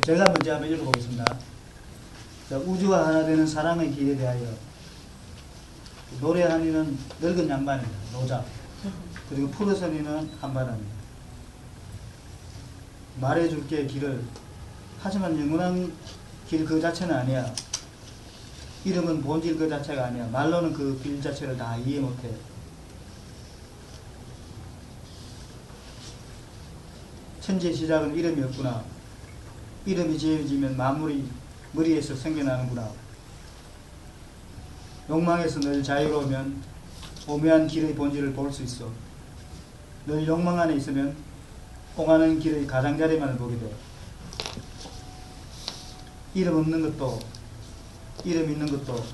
제가 먼저 한번 읽어보겠습니다. 자, 우주와 하나 되는 사랑의 길에 대하여. 노래한 이는 늙은 양반입니다. 노자. 그리고 풀어선 이는 한바람입니다. 말해줄게 길을. 하지만 영원한 길 그 자체는 아니야. 이름은 본질 그 자체가 아니야. 말로는 그 길 자체를 다 이해 못해. 천지의 시작은 이름이 없구나. 이름이 지어지면 만물이 머리에서 생겨나는구나. 욕망에서 늘 자유로우면 오묘한 길의 본질을 볼 수 있어. 늘 욕망 안에 있으면 오가는 길의 가장자리만을 보게 돼. 이름 없는 것도 이름 있는 것도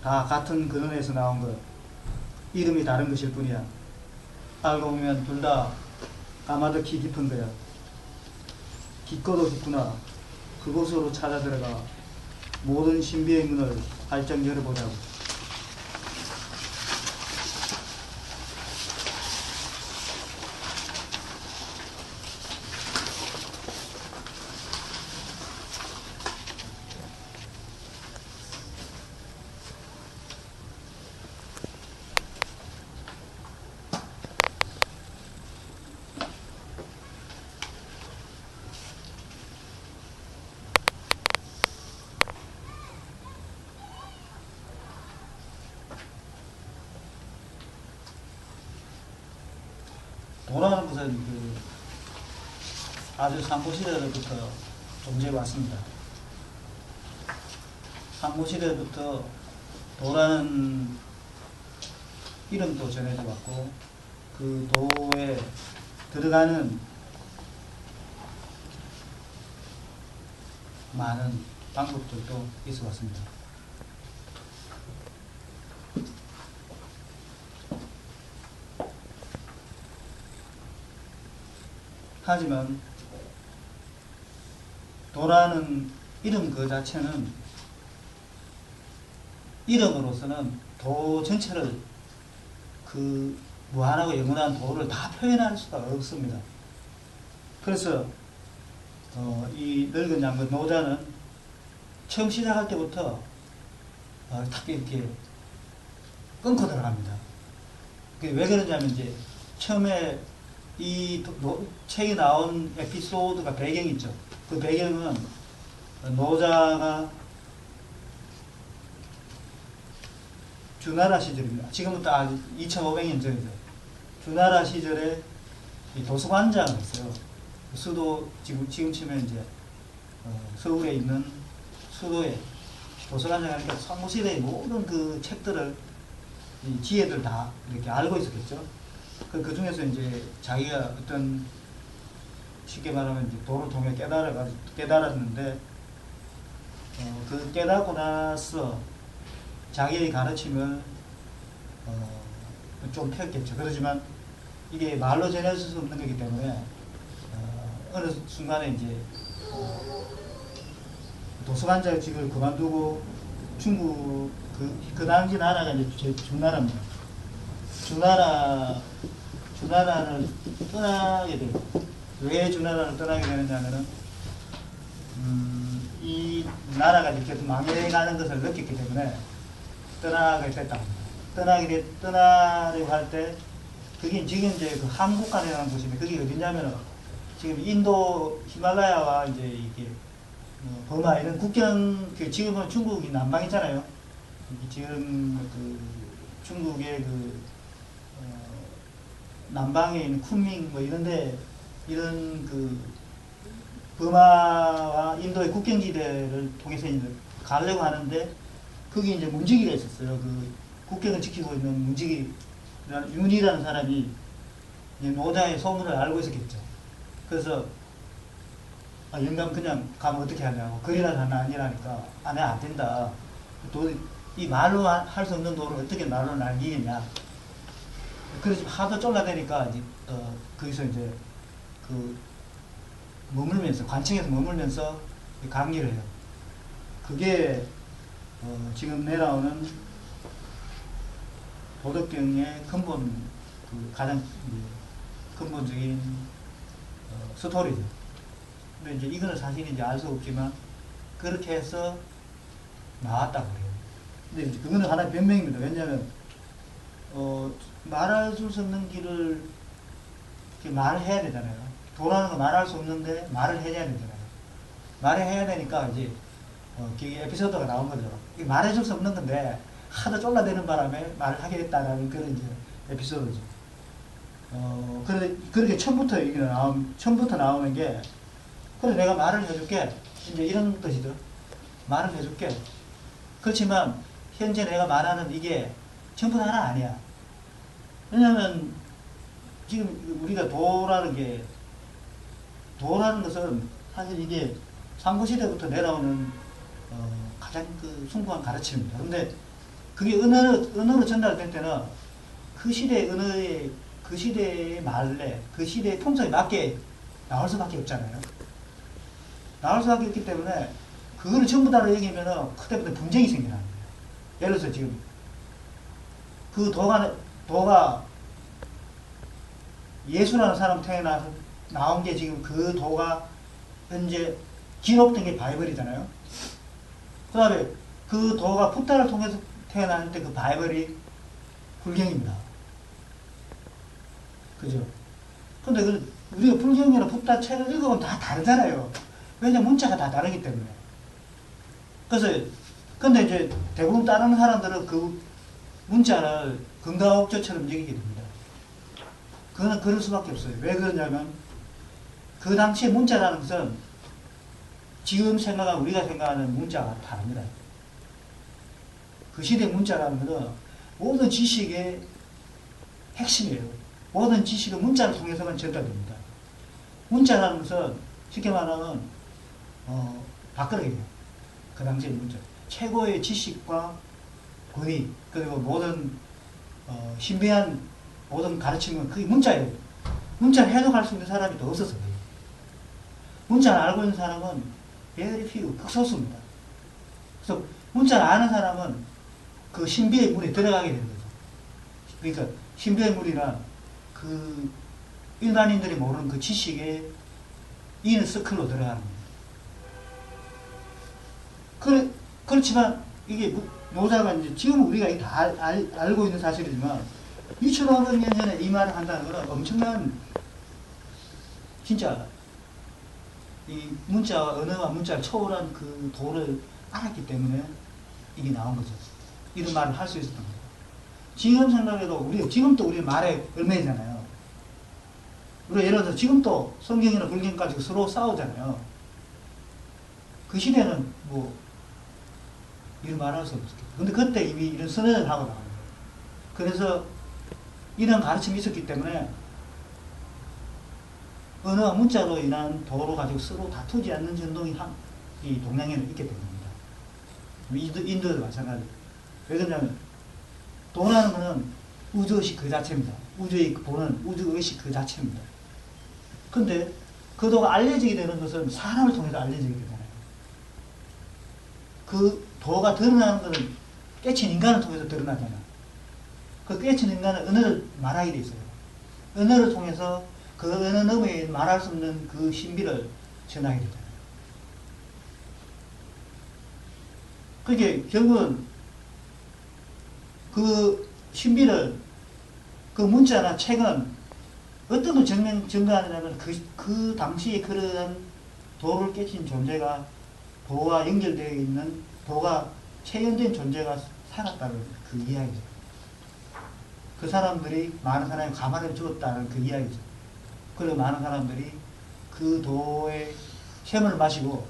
다 같은 근원에서 나온 것. 이름이 다른 것일 뿐이야. 알고 보면 둘 다 까마득히 깊은 거야. 깊고도 깊구나. 그곳으로 찾아 들어가 모든 신비의 문을 활짝 열어보자고. 도라는 것은 아주 상고시대로부터 존재해 왔습니다. 상고시대부터 도라는 이름도 전해져 왔고, 그 도에 들어가는 많은 방법들도 있어 왔습니다. 하지만 도라는 이름 그 자체는 이름으로서는 도 전체를 그 무한하고 영원한 도를 다 표현할 수가 없습니다. 그래서 이 늙은 양반 노자는 처음 시작할 때부터 딱 이렇게 끊고 들어갑니다. 그게 왜 그러냐면 이제 처음에 이 책이 나온 에피소드가 배경이 있죠. 그 배경은 노자가 주나라 시절입니다. 지금부터 2500년 전이죠. 주나라 시절에 이 도서관장을 했어요. 수도 지금 치면 이제 서울에 있는 수도에 도서관장을 하니까 상고시대의 모든 그 책들을 이 지혜들 다 이렇게 알고 있었겠죠. 그 중에서 이제 자기가 어떤 쉽게 말하면 이제 도를 통해 깨달았는데 그 깨닫고 나서 자기의 가르침을 좀 폈겠죠. 그렇지만 이게 말로 전할 수 없는 거기 때문에 어느 순간에 이제 도서관장직을 그만두고 중국 그 당시 나라가 이제 주나라입니다. 주나라를 떠나게 돼요. 왜 주나라를 떠나게 되느냐면은 이 나라가 이렇게 망해가는 것을 느꼈기 때문에 떠나게 됐다. 떠나려고 할 때 그게 지금 이제 그 한국간이라는 곳인데 그게 어디냐면은 지금 인도 히말라야와 이제 이게 버마 이런 국경 지금은 중국이 남방이잖아요. 지금 그 중국의 남방에 있는 쿤밍 뭐 이런데 이런 그 버마와 인도의 국경지대를 통해서 이제 가려고 하는데 거기 이제 문지기가 있었어요. 그 국경을 지키고 있는 문지기 윤이라는 사람이 노자의 소문을 알고 있었겠죠. 그래서 영감 그냥 가면 어떻게 하냐고 거리라도 하나 아니라니까 내가 안 된다. 이 말로 할 수 없는 도를 어떻게 말로 남기겠냐. 그래서 하도 쫄라대니까 이제 거기서 이제 머물면서 관청에서 머물면서 강의를 해요. 그게 지금 내려오는 도덕경의 근본 가장 근본적인 스토리죠. 근데 이제 이거는 사실인지 알 수 없지만 그렇게 해서 나왔다고 그래요. 근데 이제 그거는 하나의 변명입니다. 왜냐하면 말할 수 없는 길을 말을 해야 되잖아요. 도라는 거 말할 수 없는데 말을 해야 되잖아요. 말을 해야 되니까 이제 에피소드가 나온 거죠. 말해줄 수 없는 건데 하도 쫄라대는 바람에 말을 하게 됐다라는 그런 이제 에피소드죠. 그렇게 처음부터 나오는 게, 그래, 내가 말을 해줄게. 이제 이런 뜻이죠. 말을 해줄게. 그렇지만, 현재 내가 말하는 이게 전부 다는 아니야. 왜냐면, 지금 우리가 도라는 것은 사실 이게 삼국시대부터 내려오는, 가장 숭고한 가르침입니다. 근데 그게 언어로 전달될 때는 그 시대의 언어에 그 시대의 말에, 그 시대의 통성에 맞게 나올 수밖에 없잖아요. 나올 수밖에 없기 때문에, 그거를 전부 다로 얘기하면 그때부터 분쟁이 생기는 거예요. 예를 들어서 지금, 그 도가 예수라는 사람 태어나서 나온 게 지금 그 도가 현재 기록된 게 바이블이잖아요. 그 다음에 그 도가 붓다를 통해서 태어났는데 그 바이블이 불경입니다. 그죠? 근데 우리가 불경이나 붓다 책을 읽어보면 다 다르잖아요. 왜냐면 문자가 다 다르기 때문에. 그래서, 근데 이제 대부분 다른 사람들은 그 문자를 금강옥조처럼 여기게 됩니다. 그거는 그럴 수밖에 없어요. 왜 그러냐면, 그 당시에 문자라는 것은 지금 우리가 생각하는 문자가 다릅니다. 그 시대 문자라는 것은 모든 지식의 핵심이에요. 모든 지식은 문자를 통해서만 전달됩니다. 문자라는 것은 쉽게 말하면 밥그릇이에요. 그 당시의 문자. 최고의 지식과 권위, 그리고 모든 신비한 모든 가르침은 그게 문자예요. 문자를 해석할 수 있는 사람이 더 없어서 그래요. 문자를 알고 있는 사람은 very few, 극소수입니다. 그래서 문자를 아는 사람은 그 신비의 물에 들어가게 되는 거죠. 그러니까 신비의 물이란 그 일반인들이 모르는 그 지식의 이너 서클로 들어가는 겁니다. 그렇지만 이게 노자가 이제 지금 우리가 다 알고 있는 사실이지만 2500년 전에 이 말을 한다는 것은 엄청난 진짜 이 언어와 문자를 초월한 그 도를 알았기 때문에 이게 나온 거죠. 이런 말을 할 수 있었던 거예요. 지금 생각해도 지금도 우리 말에 얽매이잖아요. 우리가 예를 들어서 지금도 성경이나 불경 가지고 서로 싸우잖아요. 그 시대는 뭐 이런 말 할 수 없었겠죠. 근데 그때 이미 이런 선언을 하고 나온 거예요. 그래서 이런 가르침이 있었기 때문에 언어와 문자로 인한 도로 가지고 서로 다투지 않는 전통이 이 동양에는 있게 된 겁니다. 인도도 마찬가지. 왜 그러냐면 도라는 것은 우주의식 그 자체입니다. 우주의 보는 우주의식 그 자체입니다. 근데 그 도가 알려지게 되는 것은 사람을 통해서 알려지게 되잖아요. 그 도가 드러나는 것은 깨친 인간을 통해서 드러나잖아요. 그 깨친 인간은 언어를 말하게 돼 있어요. 언어를 통해서 그 언어 너머에 말할 수 없는 그 신비를 전하게 되잖아요. 그게 결국은 그 신비를 그 문자나 책은 어떤 걸 증거하느냐면 그 당시에 그런 도를 깨친 존재가 도와 연결되어 있는 도가 체현된 존재가 살았다는 그 이야기죠. 그 사람들이 많은 사람이 가만히 죽었다는 그 이야기죠. 그리고 많은 사람들이 그 도의 샘을 마시고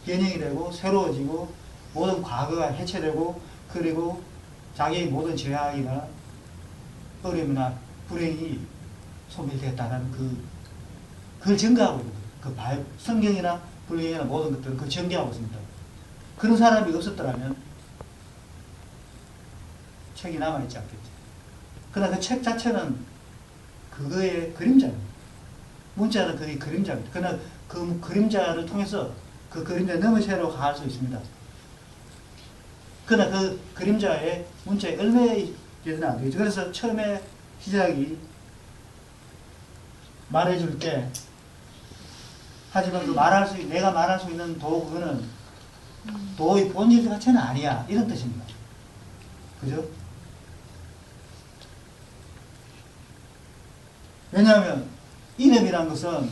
변형이 되고 새로워지고 모든 과거가 해체되고 그리고 자기의 모든 죄악이나 어려움이나 불행이 소멸되었다는 그걸 증거하고 있는 거예요. 그 성경이나 불경이나 모든 것들은 그걸 증거하고 있습니다. 그런 사람이 없었더라면 책이 남아있지 않겠죠. 그러나 그 책 자체는 그거의 그림자입니다. 문자는 그게 그림자입니다. 그러나 그 그림자를 통해서 그 그림자 너머새로 갈 수 있습니다. 그러나 그 그림자의 문자에 얽매이지는 안 되겠죠. 그래서 처음에 시작이 말해줄 때 하지만 그 내가 말할 수 있는 도, 그거는 도의 본질 자체는 아니야. 이런 뜻입니다. 그죠? 왜냐하면, 이름이란 것은,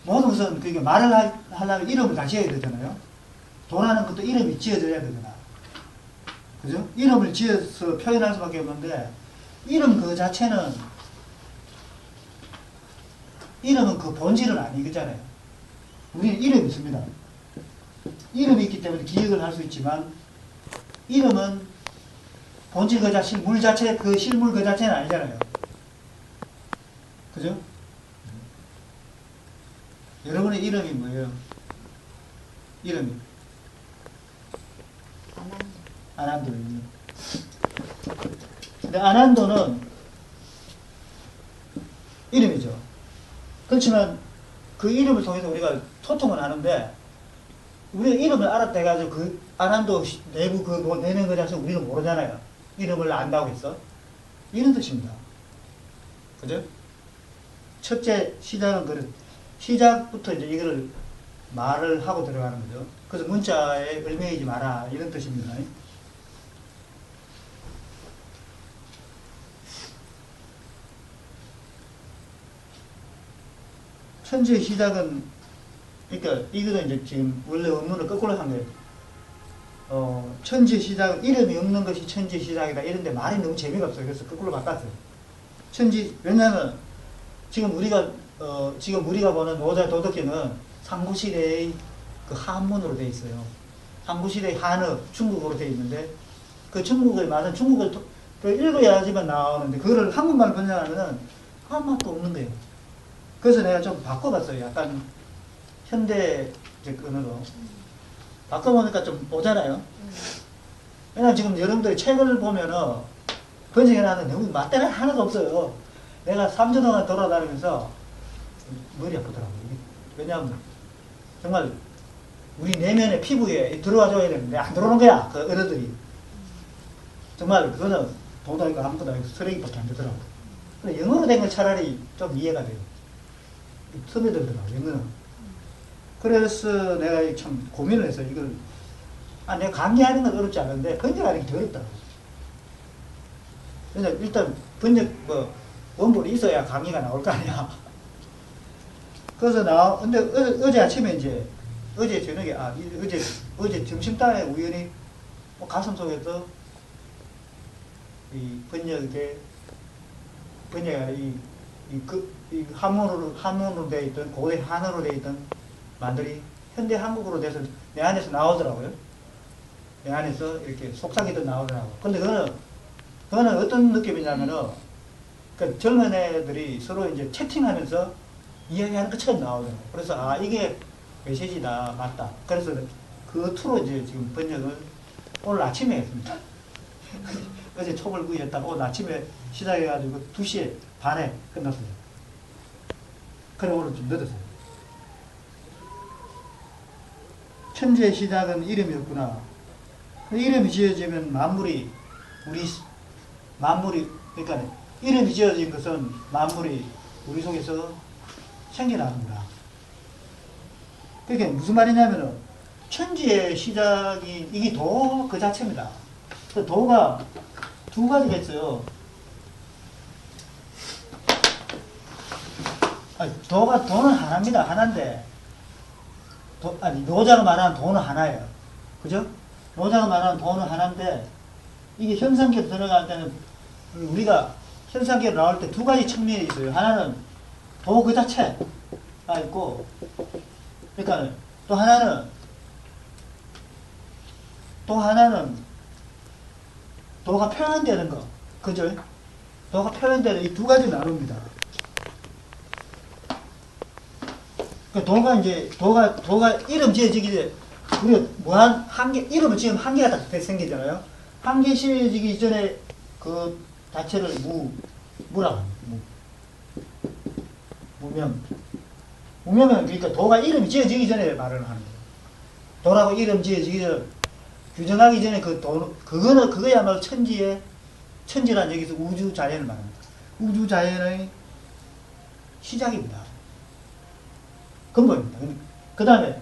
모든 것은, 그러니까 말을 하려면 이름을 다 지어야 되잖아요. 도라는 것도 이름이 지어져야 되잖아. 그죠? 이름을 지어서 표현할 수밖에 없는데, 이름 그 자체는, 이름은 그 본질은 아니잖아요. 우리는 이름이 있습니다. 이름이 있기 때문에 기억을 할 수 있지만, 이름은 본질 그 자체, 물 자체, 그 실물 그 자체는 아니잖아요. 그죠? 여러분의 이름이 뭐예요? 이름이? 아난도예요. 근데 아난도는 이름이죠. 그렇지만 그 이름을 통해서 우리가 소통을 하는데, 우리가 이름을 알았다 해가지고 그 아난도 내부 그 뭐 내는 거 자체 우리는 모르잖아요. 이름을 안다고 했어. 이런 뜻입니다. 그죠? 첫째 시작은 그런, 시작부터 이제 이거를 말을 하고 들어가는 거죠. 그래서 문자에 얽매이지 마라. 이런 뜻입니다. 천지의 시작은, 그러니까 이거는 이제 지금 원래 원문을 거꾸로 한 거예요. 천지의 시작은 이름이 없는 것이 천지의 시작이다. 이런데 말이 너무 재미가 없어요. 그래서 거꾸로 바꿨어요. 왜냐하면 지금 우리가 보는 노자 도덕계는 삼국시대의 그 한문으로 되어 있어요. 삼국시대의 한어, 중국어로 되어 있는데, 그 중국의 말은 중국을 읽어야지만 나오는데, 그거를 한국말 번역하면은 아무 맛도 없는 거예요. 그래서 내가 좀 바꿔봤어요. 약간 현대 언어로. 바꿔보니까 좀 오잖아요. 왜냐면 지금 여러분들이 책을 보면은 번역해놨는데 너무 맞대가 하나도 없어요. 내가 3주 동안 돌아다니면서 머리 아프더라고요. 왜냐하면 정말 우리 내면의 피부에 들어와줘야 되는데 안 들어오는 거야. 그 언어들이. 정말 그거는 돈도 아니고 아무것도 아니고 쓰레기밖에 안 되더라고요. 근데 영어로 된 건 차라리 좀 이해가 돼요. 스며들더라고요. 영어는. 그래서 내가 참 고민을 해서 이걸, 내가 강의하는 건 어렵지 않은데 번역하는 게 더 어렵더라고요. 왜냐면 일단 번역 원본이 있어야 강의가 나올 거 아니야. 그래서 근데 어제 아침에 이제, 어제 저녁에, 어제 점심때 우연히 가슴 속에서 이 한문으로 되어 있던, 고대 한어로 되어 있던 말들이 현대 한국어로 돼서 내 안에서 나오더라고요. 내 안에서 이렇게 속삭이듯 나오더라고요. 근데 그거는 어떤 느낌이냐면은, 그 젊은 애들이 서로 이제 채팅하면서 이야기하는 것처럼 나오더라고요. 그래서, 이게 메시지다, 맞다. 그래서 그 투로 이제 지금 번역을 오늘 아침에 했습니다. 어제 촉을 구했다가 오늘 아침에 시작해가지고 2시 반에 끝났어요. 그래 오늘 좀 늦었어요. 천지의 시작은 이름이었구나. 이름이 지어지면 그러니까 이름이 지어진 것은 만물이 우리 속에서 생겨나는구나. 그게 무슨 말이냐면은, 천지의 시작이, 이게 도 그 자체입니다. 그 도가 두 가지가 있어요. 도는 하나입니다. 하나인데, 노자가 말하는 도는 하나예요. 그죠? 노자가 말하는 도는 하나인데, 이게 현상계로 들어갈 때는, 우리가 현상계로 나올 때 두 가지 측면이 있어요. 하나는 도 그 자체가 있고, 그러니까 또 하나는 도가 표현되는 거. 그죠? 도가 표현되는 이 두 가지 나눕니다. 도가 이름 지어지기 전에, 우리가 이름을 지으면 한계가 딱 생기잖아요. 한계 지어지기 전에 그 자체를 무라고 합니다. 무명은 그러니까 도가 이름이 지어지기 전에 말을 하는 거예요. 도라고 이름 지어지기 전에, 규정하기 전에 그거야말로 천지란 여기서 우주 자연을 말합니다. 우주 자연의 시작입니다. 근본입니다. 그 다음에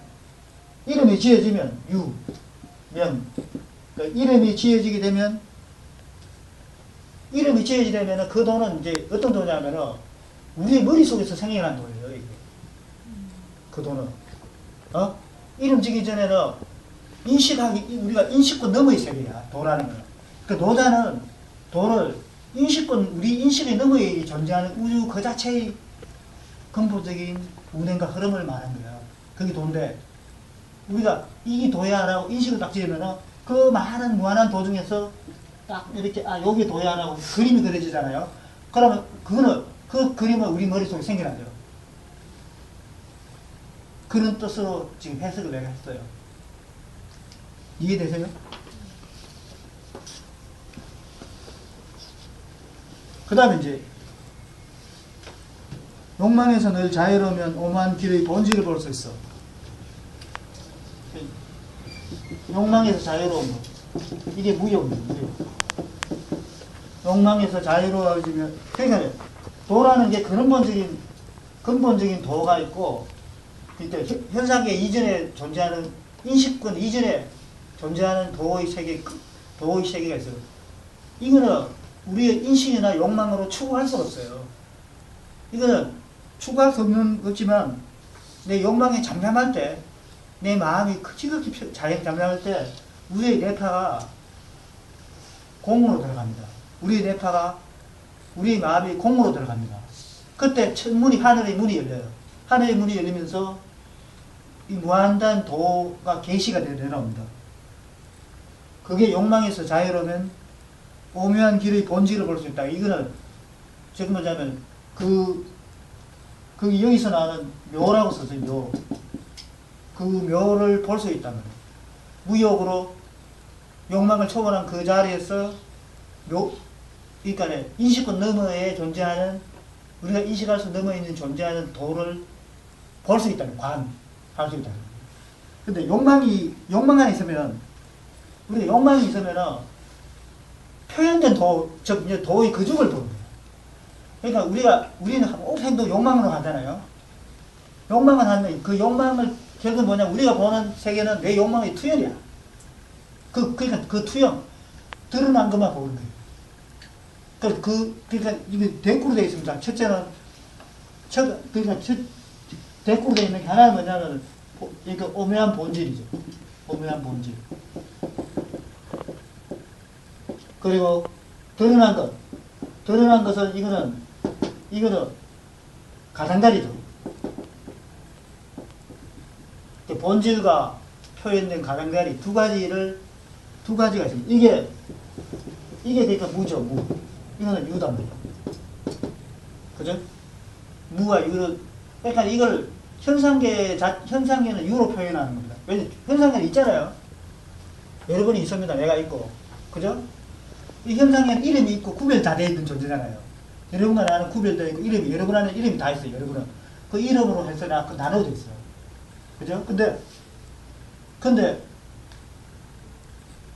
이름이 지어지면 유, 명. 그러니까 이름이 지어지게 되면 그 돈은 이제 어떤 돈이냐면은 우리 머릿속에서 생겨난 돈이에요. 이게. 그 돈은. 이름 지기 전에는 우리가 인식권 너머의 세계야. 도라는 거는. 그 도자는 도를 우리 인식의 너머에 존재하는 우주 그 자체의 근본적인 운행과 흐름을 말하는 거야. 그게 도인데, 우리가 이게 도야라고 인식을 딱 지으면은 그 많은 무한한 도 중에서 딱 이렇게, 여기 도야라고 그림이 그려지잖아요. 그러면 그 그림은 우리 머릿속에 생겨나죠. 그런 뜻으로 지금 해석을 내가 했어요. 이해되세요? 그 다음에 이제 욕망에서 늘 자유로우면 오만 길의 본질을 볼 수 있어. 욕망에서 자유로운 거. 이게 무욕입니다. 무욕. 욕망에서 자유로워지면, 그러니까 도라는 게 근본적인 도가 있고, 그러니까 현상계 이전에 존재하는 인식권 이전에 존재하는 도의 세계가 있어요. 이거는 우리의 인식이나 욕망으로 추구할 수가 없어요. 이거는 추구할 수 없지만 내 욕망에 잠잠할 때, 내 마음이 지극히 잠잠할 때 우리의 뇌파가 공으로 들어갑니다. 우리의 마음이 공으로 들어갑니다. 그때 하늘의 문이 열려요. 하늘의 문이 열리면서 이 무한단 도가 계시가 내려옵니다. 그게 욕망에서 자유로우면 오묘한 길의 본질을 볼 수 있다. 이거는 지금 뭐냐면 여기서 나오는 묘라고 써서 묘. 그 묘를 볼 수 있다는 거예요. 무욕으로 욕망을 초월한 그 자리에서 그러니까 인식권 너머에 존재하는, 우리가 인식할 수 넘어 있는 존재하는 도를 볼 수 있다는 거예요. 할 수 있다는 거예요. 근데 욕망 안에 있으면, 우리가 욕망이 있으면은 표현된 도의 그중을 보는 거예요. 그러니까 우리는 행동 욕망으로 하잖아요. 욕망을 하면 그 욕망을 결국은 뭐냐, 우리가 보는 세계는 내 욕망의 투영이야. 그러니까 그 투영, 드러난 것만 보는 거예요. 그러니까 이게 대꾸로 되어 있습니다. 첫째는, 대꾸로 되어 있는 게 하나는 뭐냐면, 이거 오묘한 본질이죠. 오묘한 본질. 그리고 드러난 것은 이거는 가장자리죠. 본질과 표현된 가장자리 두 가지가 있습니다. 이게 그러니까 무죠, 무. 이거는 유답니다. 그죠? 무와 유를, 그러니까 이걸 현상계는 유로 표현하는 겁니다. 왜냐면 현상계는 있잖아요. 여러분이 있습니다. 내가 있고. 그죠? 이 현상계는 이름이 있고 구별 다 되어 있는 존재잖아요. 여러분과 나는 구별되어 있고 여러분 안에 이름이 다 있어요. 여러분은. 그 이름으로 해서 나눠져 있어요. 그죠? 근데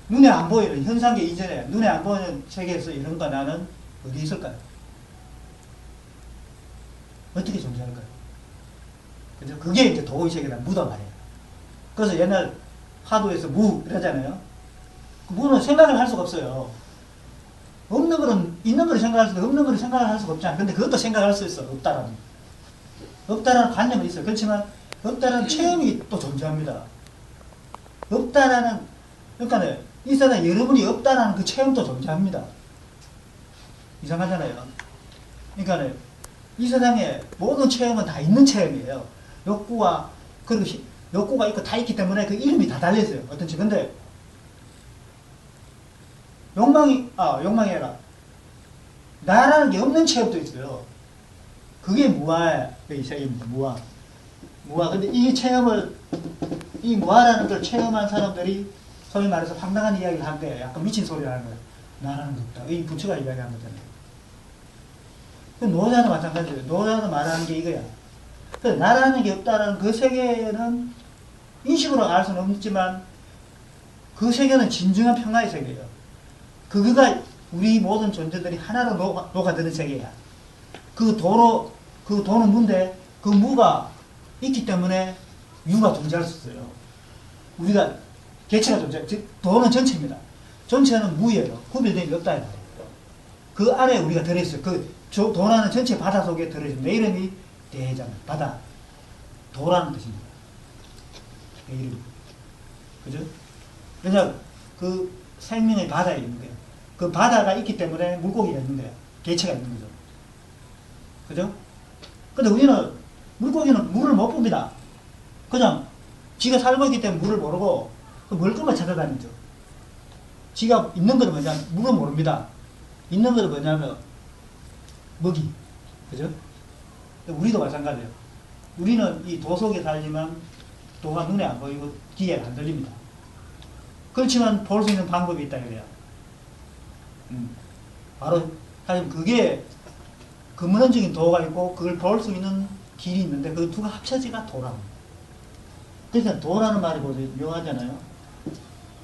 눈에 안 보이는 현상계 이전에 눈에 안 보이는 세계에서 이런가 나는 어디 있을까요? 어떻게 존재할까요? 그죠? 그게 이제 도의 세계란 무단 말이에요. 그래서 옛날 화두에서 무 이러잖아요. 그 무는 생각을 할 수가 없어요. 없는 거는 있는 거를 생각할 수도 없는 거를 생각을 할 수가 없잖아요. 근데 그것도 생각할 수 있어. 없다라는 관념은 있어요. 그렇지만 없다라는 체험이 또 존재합니다. 그러니까 이 세상에 여러분이 없다라는 그 체험도 존재합니다. 이상하잖아요. 그러니까 이 세상에 모든 체험은 다 있는 체험이에요. 욕구가 있고 다 있기 때문에 그 이름이 다 달려있어요. 어떤지. 근데 욕망이 아니라 나라는 게 없는 체험도 있어요. 그게 무아의 세계입니다. 무아. 근데 이 무아라는 걸 체험한 사람들이 소위 말해서 황당한 이야기를 하는데 약간 미친 소리를 하는 거예요. 나라는 게 없다. 이 부처가 이야기한 거잖아요. 노자도 마찬가지예요. 노자도 말하는 게 이거야. 나라는 게 없다라는 그 세계는 인식으로 알 수는 없지만 그 세계는 진정한 평화의 세계예요. 그거가 우리 모든 존재들이 하나로 녹아드는 세계야. 그 도는 무인데 그 무가 있기 때문에 유가 존재할 수 있어요. 우리가 개체가 존재, 즉 도는 전체입니다. 전체는 무예요. 구별됨이 없다 이 말이에요. 그 안에 우리가 들어있어요. 그 도라는 전체 바다 속에 들어있어요. 내 이름이 대해잖아요. 바다. 도라는 뜻입니다. 내 이름. 그죠? 왜냐 그 생명의 바다에 있는 거예요. 그 바다가 있기 때문에 물고기가 있는 거예요. 개체가 있는 거죠. 그죠? 근데 우리는 물고기는 물을 못 봅니다. 그냥 지가 살고 있기 때문에 물을 모르고 그 먹을 것만 찾아다니죠. 지가 있는 것은 뭐냐 물은 모릅니다. 있는 것은 뭐냐면 먹이. 그죠? 우리도 마찬가지예요. 우리는 이 도 속에 살지만 도가 눈에 안 보이고 귀에 안 들립니다. 그렇지만 볼 수 있는 방법이 있다 그래요. 바로 사실 그게 근본적인 도가 있고 그걸 볼 수 있는 길이 있는데 그 두 가 합쳐지가 도라고. 그러니까 도라는 말이 보세요. 묘하잖아요.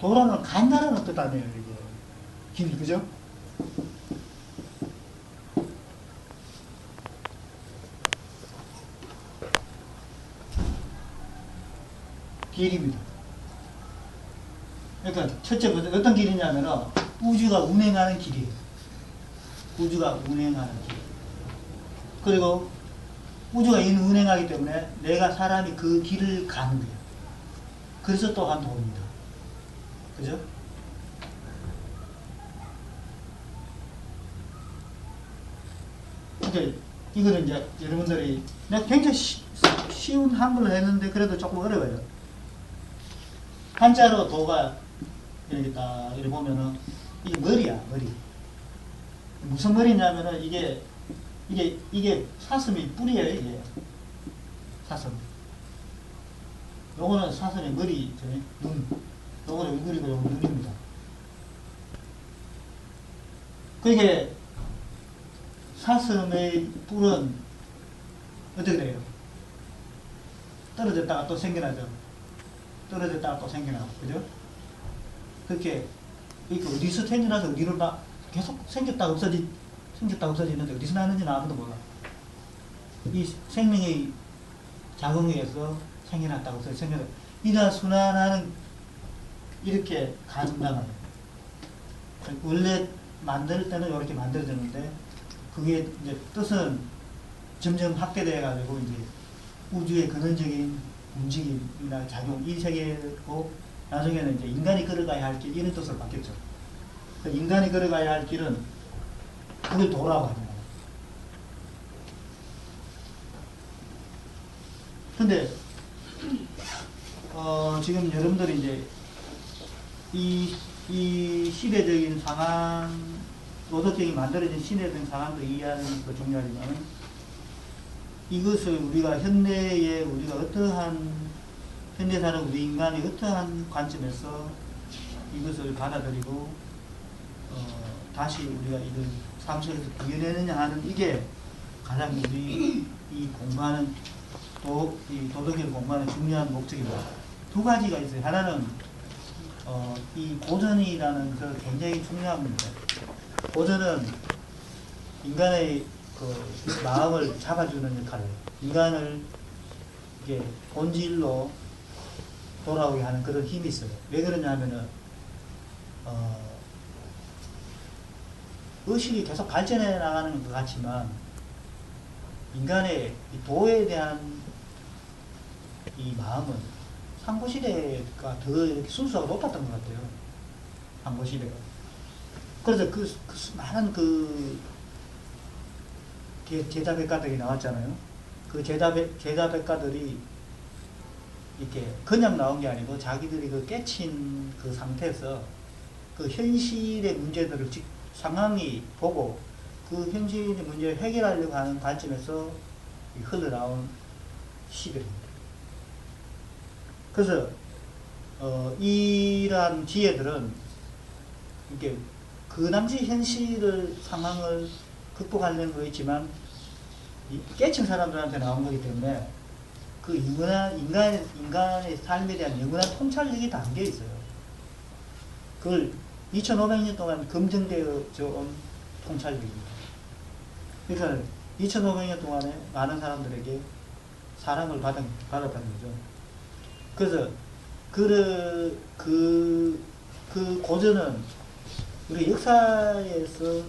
도라는 간다라는 뜻 아니에요. 이게 길, 그죠? 길입니다. 그러니까 첫째 어떤 길이냐면은 우주가 운행하는 길이에요. 우주가 운행하는 길. 그리고 우주가 운행하기 때문에 내가 사람이 그 길을 가는 거예요. 그래서 또한 도입니다. 그죠? 그러니까 이거는 이제 여러분들이 내가 굉장히 쉬운 한글로 했는데 그래도 조금 어려워요. 한자로 도가 이렇게 딱 이렇게 보면은 이게 머리야, 머리. 무슨 머리냐면은 이게 사슴이 뿌리예요, 이게. 사슴. 요거는 사슴의 머리, 눈. 요거는 얼굴이고 요거는 눈입니다. 그게 사슴의 뿔은 어떻게 돼요? 떨어졌다가 또 생겨나죠. 떨어졌다가 또 생겨나고, 그죠? 그렇게, 이게 어디서 생겨나서 어디로 계속 생겼다가 없어지는데 어디서 나는지는 아무도 몰라. 이 생명의 작용에 의해서 생겨났다가 없어지고 이다 순환하는 이렇게 가진단 말이에요. 원래 만들 때는 이렇게 만들어졌는데 그게 이제 뜻은 점점 확대되어 가지고 이제 우주의 근원적인 움직임이나 작용 이 세계고 나중에는 이제 인간이 걸어가야 할 길 이런 뜻으로 바뀌었죠. 인간이 걸어가야 할 길은 그걸 도라고 하는 거예요. 근데 지금 여러분들이 이제 이 시대적인 상황, 도덕적인 만들어진 시대적인 상황도 이해하는 거 중요하지만 이것을 우리가 현대에 우리가 어떠한 현대 사는 우리 인간이 어떠한 관점에서 이것을 받아들이고 다시 우리가 이걸 삶 속에서 구현해내냐 하는 이게 가장 우리 이 공부하는 이 도덕을 공부하는 중요한 목적입니다. 두 가지가 있어요. 하나는 이 고전이라는 그 굉장히 중요한 겁니다. 고전은 인간의 그 마음을 잡아주는 역할을 해요. 인간을 이게 본질로 돌아오게 하는 그런 힘이 있어요. 왜 그러냐 하면은 의식이 계속 발전해 나가는 것 같지만 인간의 이 도에 대한 이 마음은 상고시대가 더 이렇게 순수하고 높았던 것 같아요. 상고시대가. 그래서 그 많은 제자백가들이 나왔잖아요. 그 제자백가들이 이렇게 그냥 나온 게 아니고 자기들이 그 깨친 그 상태에서 그 현실의 문제들을 상황이 보고 그 현실의 문제를 해결하려고 하는 관점에서 흘러나온 시들입니다. 그래서 이러한 지혜들은 이렇게 그 당시 현실을 상황을 극복하려는 거 있지만 깨친 사람들한테 나온 거기 때문에 그 인간의 삶에 대한 영원한 통찰력이 담겨 있어요. 그걸 2500년 동안 검증되어 온 통찰력입니다. 그러니까 2500년 동안에 많은 사람들에게 사랑을 받았다는 거죠. 그래서 그 고전은 우리 역사에서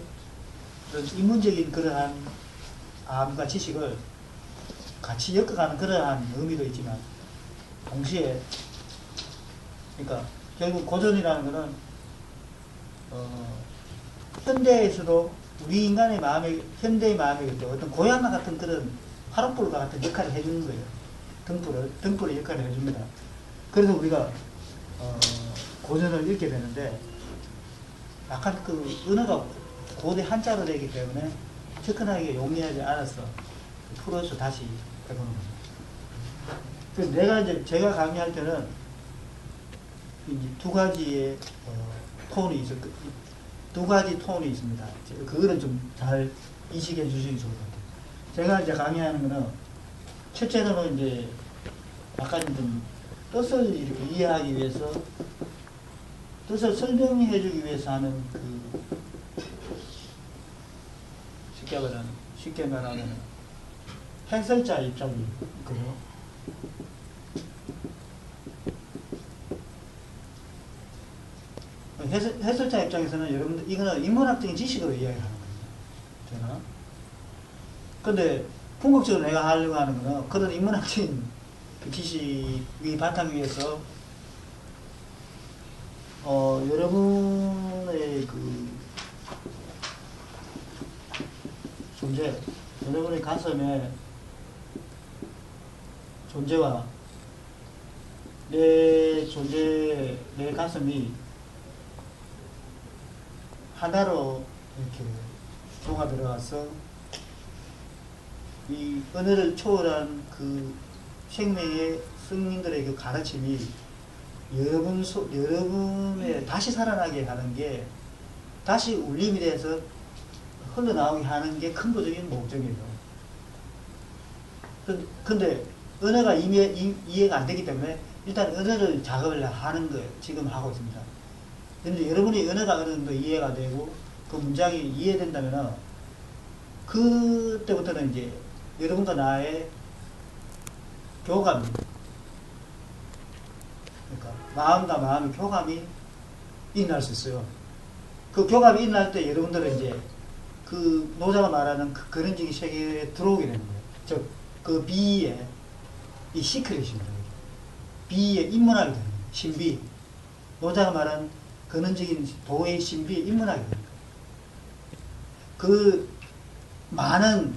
그런 인문적인 그러한 암과 지식을 같이 엮어가는 그러한 의미도 있지만 동시에 그러니까 결국 고전이라는 것은 현대에서도 우리 인간의 마음에 현대의 마음에 어떤 고향과 같은 그런 화롯불과 같은 역할을 해주는 거예요. 등불의 역할을 해줍니다. 그래서 우리가 고전을 읽게 되는데 약간 그 언어가 고대 한자로 되기 때문에 접근하기가 용이하지 않아서 풀어서 다시 해보는 겁니다. 그래서 제가 강의할 때는 이제 두 가지의 두 가지 톤이 있습니다. 그거는 좀 잘 인식해 주시기 좋을 것 같아요. 제가 이제 강의하는 거는 첫째로는 이제 약간 좀 뜻을 이렇게 이해하기 위해서 뜻을 설명해 주기 위해서 하는 쉽게 말하면 해설자 입장이 있거든요. 해설자 입장에서는 여러분들 이거는 인문학적인 지식으로 이야기하는 겁니다. 제가. 근데 궁극적으로 내가 하려고 하는 거는 그런 인문학적인 그 지식이 바탕 위에서 여러분의 그 존재, 여러분의 가슴에 존재와 내 존재, 내 가슴이 하나로 이렇게 종합 들어가서 이 언어를 초월한 그 생명의 성인들의 그 가르침이 여러분의 다시 살아나게 하는 게 다시 울림이 돼서 흘러나오게 하는 게 근본적인 목적이에요. 근데 언어가 이해가 안 되기 때문에 일단 언어를 작업을 하는 거예요. 지금 하고 있습니다. 근데 여러분이 언어가 어느 정도 이해가 되고 그 문장이 이해된다면 그때부터는 이제 여러분과 나의 교감이 그러니까 마음과 마음의 교감이 일어날 수 있어요. 그 교감이 일어날 때 여러분들은 이제 그 노자가 말하는 그 근원적인 세계에 들어오게 되는 거예요. 즉, 그 비의 이 시크릿입니다. 비의 인문학이 되는 거예요. 신비. 노자가 말한 근원적인 도의 신비에 입문하게 됩니다. 그 많은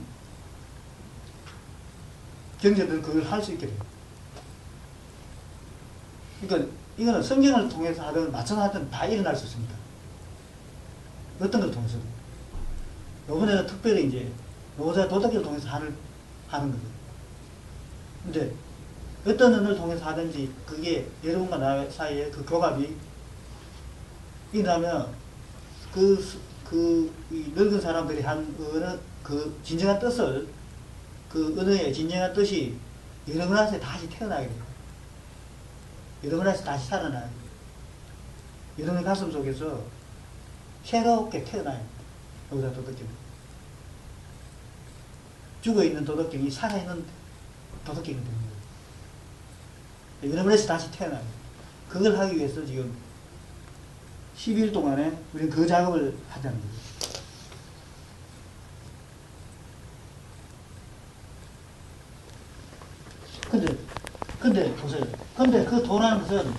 경제들은 그걸 할 수 있게 돼요. 그러니까 이거는 성경을 통해서 하든 맞춰서 하든 다 일어날 수 있습니다. 어떤 걸 통해서도. 이번에는 특별히 이제 노자 도덕을 통해서 하는 거죠. 근데 어떤 언어를 통해서 하든지 그게 여러분과 나 사이에 그 교감이 일어나면 이 늙은 사람들이 한 언어, 그 진정한 뜻을 그 언어의 진정한 뜻이 여러분한테 다시 태어나게 돼요. 여러분한테 다시 살아나요. 여러분의 가슴 속에서 새롭게 태어나요. 여기다 도덕경. 죽어있는 도덕경이 살아있는 도덕경이 되는 거예요. 여러분에서 다시 태어나요. 그걸 하기 위해서 지금 12일 동안에 우리는 그 작업을 하자는 거예요. 근데 보세요. 근데 그 도라는 것은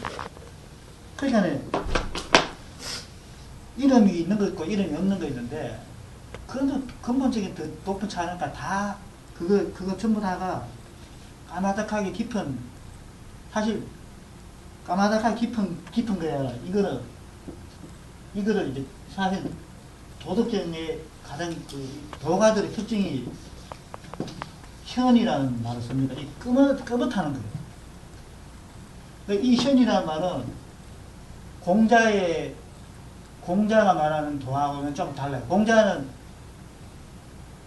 그러니까 이름이 있는 거 있고 이름이 없는 거 있는데 그래도 근본적인 더 높은 차이니까 다 그거 전부 다가 까마득하게 깊은 사실 까마득하게 깊은 거야. 이거를 이제 사실 도덕경의 가장 그 도가들의 특징이 현이라는 말을 씁니다. 이 끄뭇하는 거예요. 이 현이라는 말은 공자가 말하는 도하고는 좀 달라요. 공자는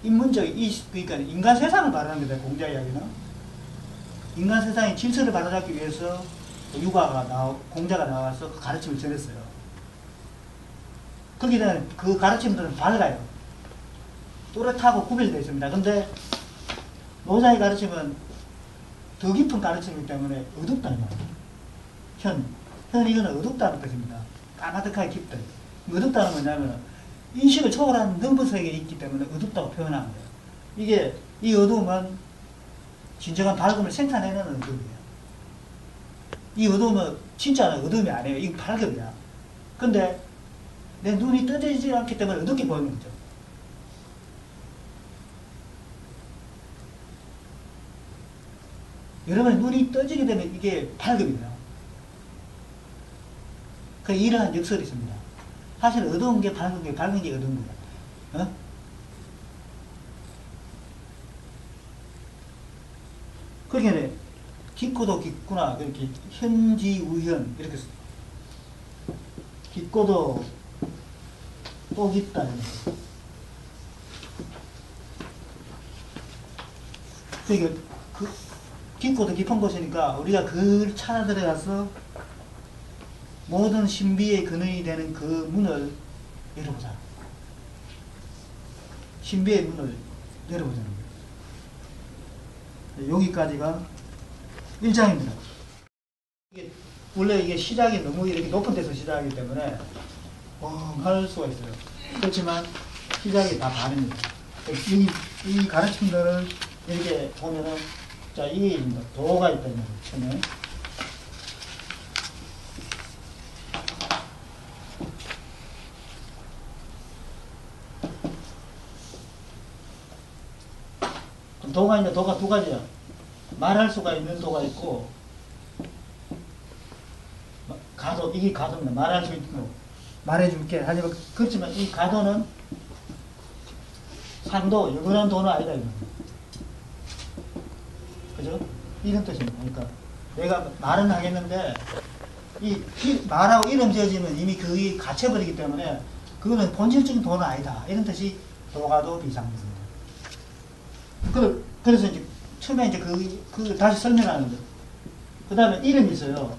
그러니까 인간 세상을 말하는 겁니다. 공자 이야기는. 인간 세상의 질서를 바로잡기 위해서 공자가 나와서 그 가르침을 전했어요. 거기는 그 가르침들은 밝아요. 또렷하고 구별되어 있습니다. 근데 노자의 가르침은 더 깊은 가르침이기 때문에 어둡다는 말이에요. 현 이거는 어둡다는 뜻입니다. 까마득하게 깊다. 어둡다는 뭐냐면 인식을 초월한 넘버 세계에 있기 때문에 어둡다고 표현하는 거예요. 이게 이 어두움은 진정한 밝음을 생산해내는 어둠이에요. 이 어두움은 진짜 어둠이 아니에요. 이거 밝음이야. 근데 내 눈이 떠지지 않기 때문에 어둡게 보이는 거죠. 여러분의 눈이 떠지게 되면 이게 밝음이에요. 그 이러한 역설이 있습니다. 사실 어두운 게 밝은 게 어두운 거야. 어? 그러니까 깊고도 깊구나. 그렇게 현지우현 이렇게 깊고도 또 깊다. 그러니까 깊고도 깊은 곳이니까 우리가 그 찾아 들어가서 모든 신비의 근원이 되는 그 문을 열어보자. 신비의 문을 열어보자는 거예요. 여기까지가 1장입니다. 원래 이게 시작이 너무 이렇게 높은 데서 시작하기 때문에 할 수가 있어요. 그렇지만 시작이 다 반입니다. 이 가르침들을 이렇게 보면은 자, 이게 도가 있다는 거예요. 처음에. 도가 있는데 도가 두 가지야. 말할 수가 있는 도가 있고 가도, 이게 가도입니다. 말할 수 있는 거. 말해줄게. 하지만 그렇지만 이 가도는 상도, 영원한 도는 아니다. 그죠? 이런 뜻입니다. 그러니까 내가 말은 하겠는데 말하고 이름 지어지면 이미 그게 갇혀버리기 때문에 그거는 본질적인 도는 아니다. 이런 뜻이 도가도 비상입니다. 그래서 이제 처음에 이제 그 다시 설명하는 거예요. 그 다음에 이름이 있어요.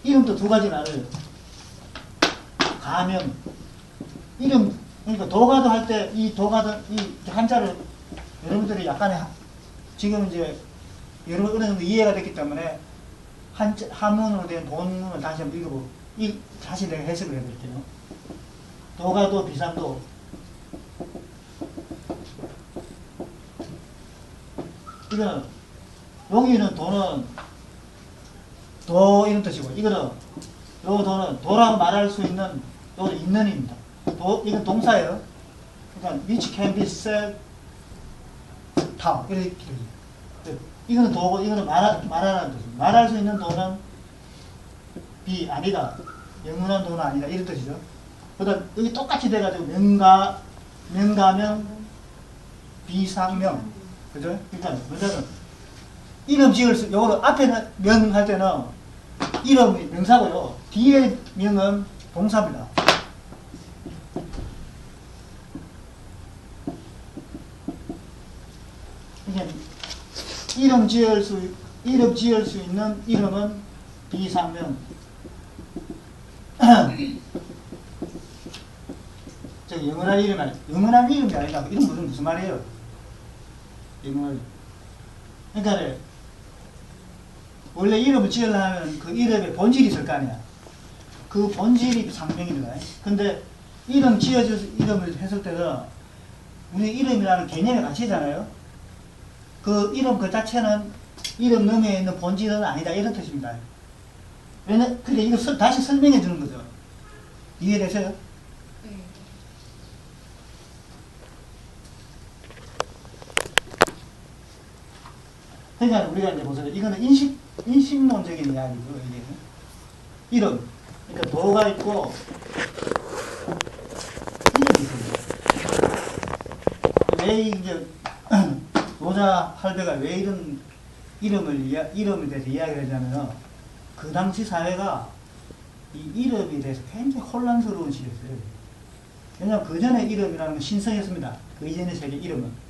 이름도 두 가지 나눠요. 가명. 이름, 그러니까 도가도 할 때 이 도가도, 이 한자를 여러분들이 약간의, 지금 이제 여러분 어느 정도 이해가 됐기 때문에 한문으로 된 본문을 다시 한번 읽어보고, 다시 내가 해석을 해드릴게요. 도가도, 비상도. 이거는, 여기는 도는 도 이런 뜻이고, 이거는, 요 도는 도라고 말할 수 있는, 요는 있는입니다. 이건 동사예요. 그러니까, which can be said, 다. 이렇게. 이거는 도고, 이거는 말하라는 뜻입니다. 말할 수 있는 도는 아니다. 영원한 도는 아니다. 이런 뜻이죠. 그 다음, 여기 똑같이 돼가지고, 명가명, 비상명. 그죠? 그러니까, 뭐냐면, 이름 지을 수, 요거는 앞에는 명 할 때는 이름이 명사고요. 뒤에 명은 동사입니다. 이게 이름 지을 수 있는 이름은 비상명. 저기 영원한 이름이 아니라, 영원한 이름이 아니라, 이름 무슨 말이에요? 영원한. 그러니까, 원래 이름을 지으려면 그 이름에 본질이 있을 거 아니야. 그 본질이 상명입니다. 근데 이름을 했을 때는 우리 이름이라는 개념의 가치잖아요. 그 이름 그 자체는 이름 너머에 있는 본질은 아니다. 이런 뜻입니다. 그러니까 이거 다시 설명해 주는 거죠. 이해되세요? 네. 그러니까 우리가 이제 보세요. 이거는 인식론적인 이야기고, 이게. 이름. 그러니까 도가 있고, 이름이 있습니다. 왜 이제, 노자 할배가 왜 이런 이름에 대해서 이야기를 하냐면, 그 당시 사회가 이 이름에 대해서 굉장히 혼란스러운 시기였어요. 왜냐하면 그 전에 이름이라는 건 신성했습니다. 그 이전의 세계 이름은.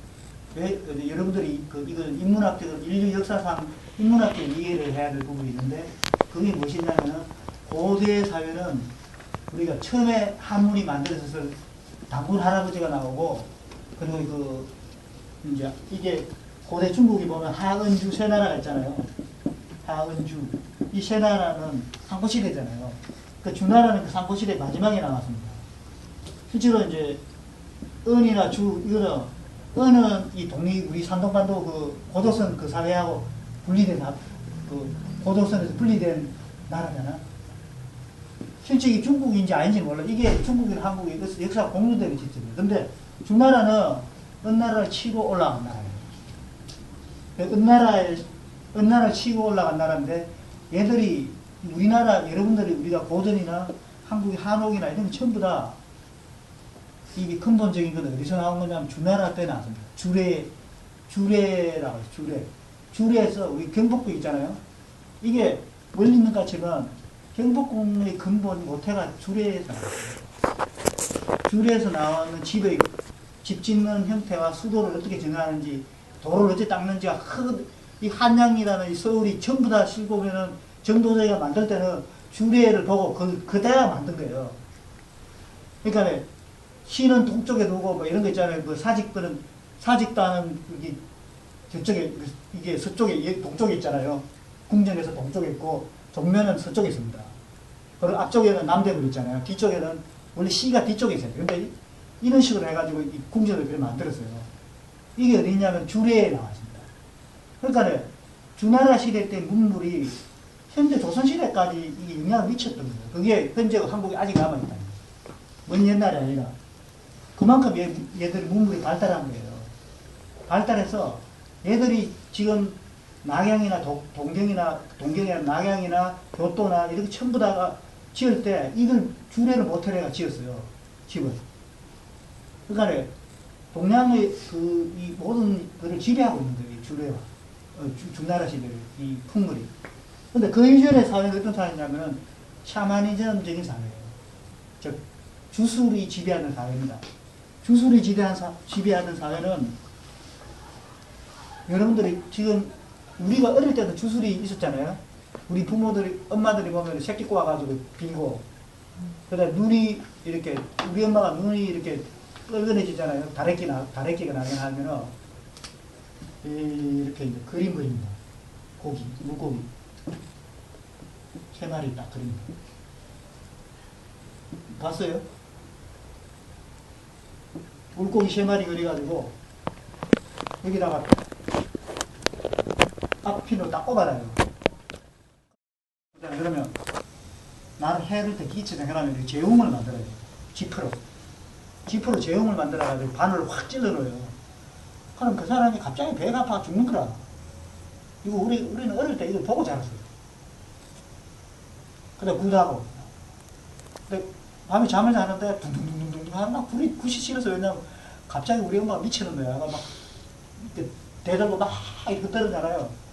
왜, 여러분들이 이걸 인문학적으로 인류 역사상 인문학적 이해를 해야 될 부분이 있는데, 그게 무엇이냐면은, 고대 사회는 우리가 처음에 한문이 만들어져서 단문 할아버지가 나오고, 그리고 이제 이게 고대 중국이 보면 하은주 세 나라가 있잖아요. 하은주. 이 세 나라는 상고시대잖아요. 그 주나라는 그 상고시대 마지막에 나왔습니다. 실제로 이제 은이나 주, 이거는, 은은 이 우리 산동반도 그 고도선 그 사회하고 분리된, 그 고도선에서 분리된 나라잖아. 실제 이 중국인지 아닌지 몰라. 이게 중국이나 한국의 역사가 공유되는 시점이에요. 근데 주나라는 은나라를 치고 올라간 나라예요. 은나라를 치고 올라간 나라인데 얘들이 우리나라 여러분들이 우리가 고전이나 한국의 한옥이나 이런 거 전부 다 이게 근본적인 건 어디서 나온 거냐면 주나라 때 나왔습니다. 주례라고 해요. 주례에서 우리 경복궁 있잖아요. 이게 멀리 있는 것 같지만 경복궁의 근본 모태가 주례에서 나왔어요. 주례에서 나오는 집 짓는 형태와 수도를 어떻게 정하는지, 도를 어떻게 닦는지가 이 한양이라는 이 서울이 전부 다 실고 보면은 정도자기가 만들 때는 주례를 보고 그대로 만든 거예요. 그러니까 시는 동쪽에 두고 뭐 이런 거 있잖아요. 그 사직들은 사직단은 여기 저쪽에 이게 서쪽에 동쪽에 있잖아요. 궁정에서 동쪽에 있고 정면은 서쪽에 있습니다. 그리고 앞쪽에는 남대문 있잖아요. 뒤쪽에는 원래 시가 뒤쪽에 있어요. 근데 이런 식으로 해가지고 이 궁전을 그렇게 만들었어요. 이게 어디 있냐면 주례에 나왔습니다. 그러니까 주나라 시대 때 문물이 현재 조선시대까지 이게 영향을 미쳤던 거예요. 그게 현재 한국에 아직 남아있다. 먼 옛날이 아니라. 그만큼 얘들이 문물이 발달한 거예요. 발달해서 얘들이 지금 낙양이나 동경이나 낙양이나 교토나 이렇게 전부 다가 지을 때 이걸 주례를 모텔에가 지었어요. 집을. 그러니까 동양의 이 모든 것을 지배하고 있는 거예요. 주례와. 주나라 시대를, 이 풍물이. 근데 그 이전의 사회는 어떤 사회냐면은 샤머니즘적인 사회예요. 즉, 주술이 지배하는 사회입니다. 주술이 지배하는 사회는 여러분들이 지금 우리가 어릴 때도 주술이 있었잖아요. 우리 부모들이, 엄마들이 보면 새끼 꼬아가지고 빌고, 그다음에 눈이 이렇게, 우리 엄마가 눈이 이렇게 빨개지잖아요. 다래끼가 나면 하면은, 이렇게 이제 그림 그립니다. 물고기. 3마리 딱 그립니다. 봤어요? 물고기 3마리 그려가지고, 여기다가 앞핀을 딱 꼽아놔요. 그러면 나는 해를 때 기체장 그러면 제웅을 만들어요. 지프로 제웅을 만들어가지고 바늘을 확 찔러 넣어요. 그럼 그 사람이 갑자기 배가 아파 죽는 거라. 이거 우리는 어릴 때 이걸 보고 자랐어요. 근데 굿하고. 근데 밤에 잠을 자는데 둥둥둥둥둥 하면 굿이 싫어서 왜냐면 갑자기 우리 엄마가 미치는 거야. 막 대들고 막 이렇게 흔들어잖아요.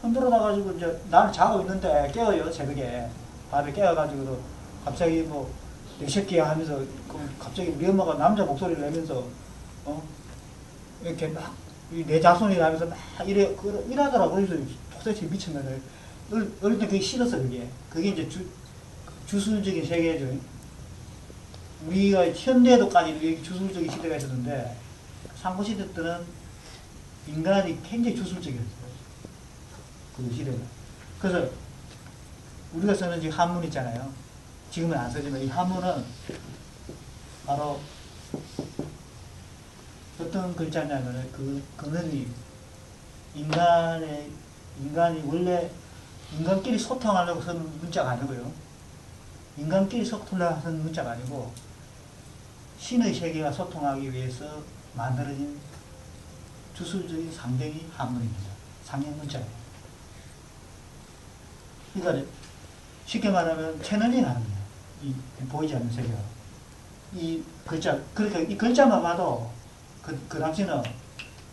흔들어놔가지고 이제 나는 자고 있는데 깨어요. 새벽에. 밤에 깨어가지고도 갑자기 뭐 내 새끼야 하면서 갑자기 우리 엄마가 남자 목소리를 내면서 이렇게 막 내 자손이 하면서 막 이러더라고. 그래서 도대체 미친 거예요. 어릴 때 그게 싫었어. 그게 이제 주술적인 세계죠. 우리가 현대도까지 주술적인 시대가 있었는데 상고시대 때는 인간이 굉장히 주술적이었어요. 그 시대는. 그래서 우리가 쓰는 지금 한문 있잖아요. 지금은 안 쓰지만 이 한문은 바로 어떤 글자냐면 그 근원이 인간이 원래 인간끼리 소통하려고 쓰는 문자가 아니고요. 인간끼리 소통하려고 쓰는 문자가 아니고 신의 세계와 소통하기 위해서 만들어진 주술적인 상경이 한문입니다. 상경 문자예요. 그러니까 쉽게 말하면 채널링 하는 거예요. 이 보이지 않는 세계가. 이 글자, 그러니까 이 글자만 봐도 그 당시는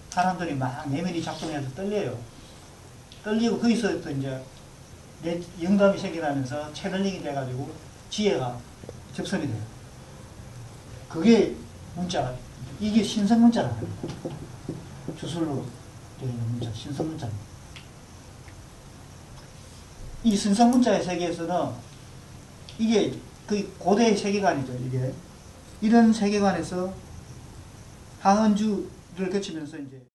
사람들이 막 내면이 작동해서 떨려요. 떨리고 거기서 또 이제 영감이 생겨나면서 채널링이 돼가지고 지혜가 접선이 돼요. 그게 문자가, 이게 신성문자라는 거예요. 주술로 되어 있는 문자, 신성문자입니다. 이 신성문자의 세계에서는 이게 그 고대의 세계관이죠. 이게 이런 세계관에서 하은주를 거치면서 이제